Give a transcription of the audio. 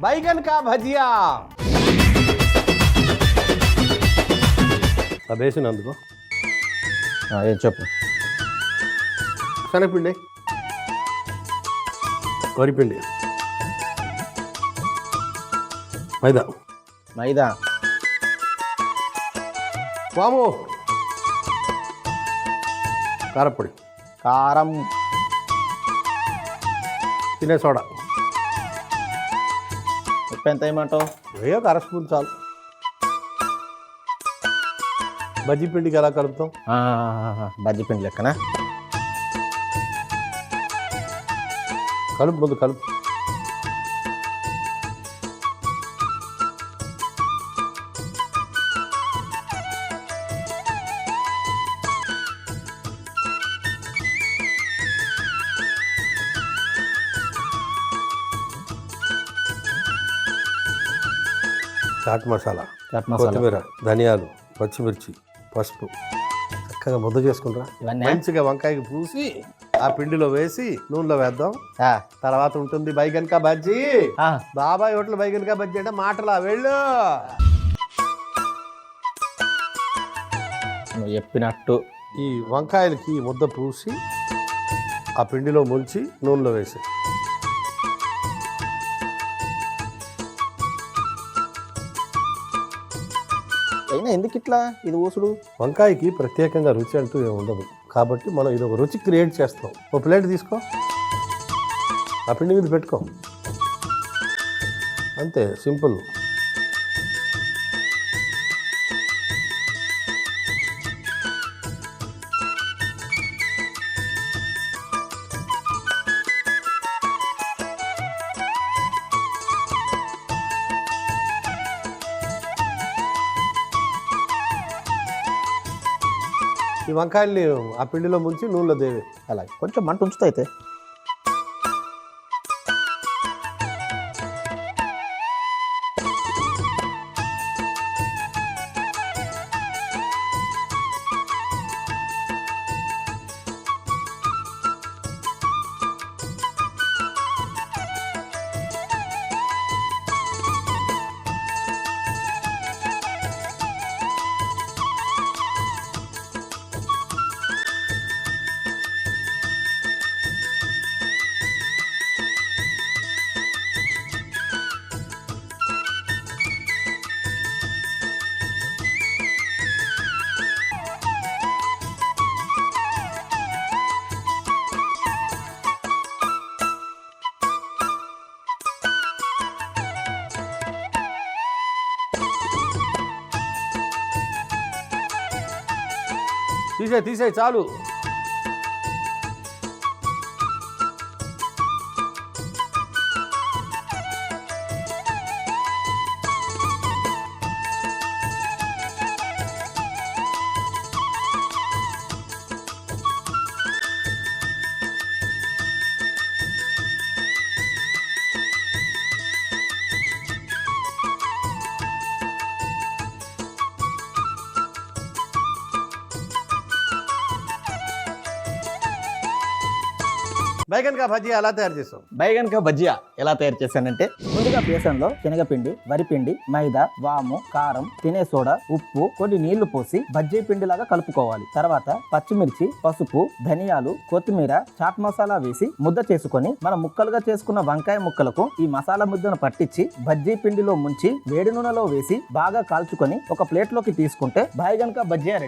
बैगन का भजिया వేసినందుకు ఏం చెప్పు. శనగపిండి, వరిపిండి, మైదా, మైదా, వాము, కారపొడి, కారం, తినే సోడా. ఉప్పు ఎంత వేయమంటావు? వేయక అర స్పూన్ చాలు. బజ్జీ పిండికి ఎలా కలుపుతాం? బజ్జీ పిండి లెక్కనా? కలుపు, ముందు కలుపు. చాట్ మసాలా, కొత్తిమీర, ధనియాలు, పచ్చిమిర్చి, పసుపు చక్కగా ముద్ద చేసుకుంటారా. ఇవన్నీ మంచిగా వంకాయకి పూసి ఆ పిండిలో వేసి నూనెలో వేద్దాం. తర్వాత ఉంటుంది బైగన్ కా బజ్జీ. బాబాయ్ హోటల్ బైగన్ కా బజ్జీ అంటే మాటలా వెళ్ళు. నువ్వు చెప్పినట్టు ఈ వంకాయలకి ముద్ద పూసి ఆ పిండిలో ముంచి నూనెలో వేసి అయినా ఎందుకు ఇట్లా ఇది ఊసుడు? వంకాయకి ప్రత్యేకంగా రుచి అంటూ ఏమి ఉండదు కాబట్టి మనం ఇది ఒక రుచి క్రియేట్ చేస్తాం. ఒక ప్లేట్ తీసుకో, ఆ పిండి మీద పెట్టుకో, అంతే, సింపుల్. ఈ వంకాయల్ని ఆ పిండిలో ముంచి నూనెలో దేవి. అలాగే కొంచెం మంట ఉంచుతా అయితే. తీసే చాలు. బైగన్ కా భజియా ఎలా తయారు చేస్తాం? బైగన్ కా బజ్జియా ఎలా తయారు చేశానంటే, ముందుగా బేసన్లో శనగపిండి, వరిపిండి, మైదా, వాము, కారం, తినే సోడా, ఉప్పు, కొన్ని నీళ్లు పోసి బజ్జీ పిండి లాగా కలుపుకోవాలి. తర్వాత పచ్చిమిర్చి, పసుపు, ధనియాలు, కొత్తిమీర, చాట్ మసాలా వేసి ముద్ద చేసుకొని మనం ముక్కలుగా చేసుకున్న వంకాయ ముక్కలకు ఈ మసాలా ముద్దను పట్టించి బజ్జీ పిండిలో ముంచి వేడి నూనెలో వేసి బాగా కాల్చుకొని ఒక ప్లేట్లోకి తీసుకుంటే బైగన్ కా బజ్జియా రెడీ.